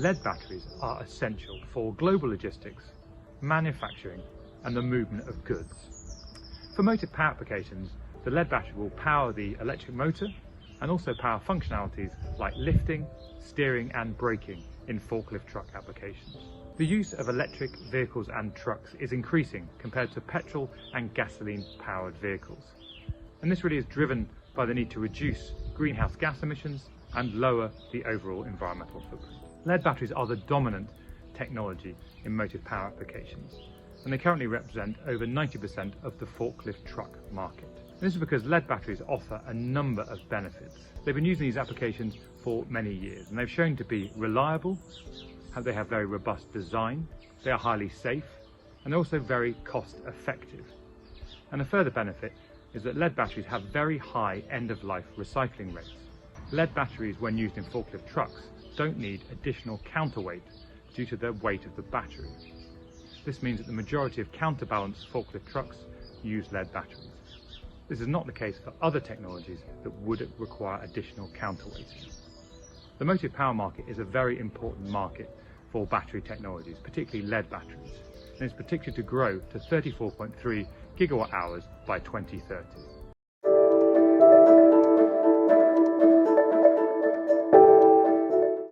lead batteries are essential for global logistics, manufacturing and the movement of goods. For motive power applications, the lead battery will power the electric motor and also power functionalities like lifting, steering and braking in forklift truck applications. The use of electric vehicles and trucks is increasing compared to petrol and gasoline powered vehicles. And this really is driven by the need to reduce greenhouse gas emissions and lower the overall environmental footprint. Lead batteries are the dominant technology in motive power applications, and they currently represent over 90% of the forklift truck market. And this is because lead batteries offer a number of benefits. They've been used in these applications for many years, and they've shown to be reliable, they have very robust design, they are highly safe, and they're also very cost effective. And a further benefit is that lead batteries have very high end-of-life recycling rates. Lead batteries, when used in forklift trucks, don't need additional counterweight due to the weight of the battery. This means that the majority of counterbalance forklift trucks use lead batteries. This is not the case for other technologies that would require additional counterweight. The motive power market is a very important market for battery technologies, particularly lead batteries, and is predicted to grow to 34.3 gigawatt hours by 2030.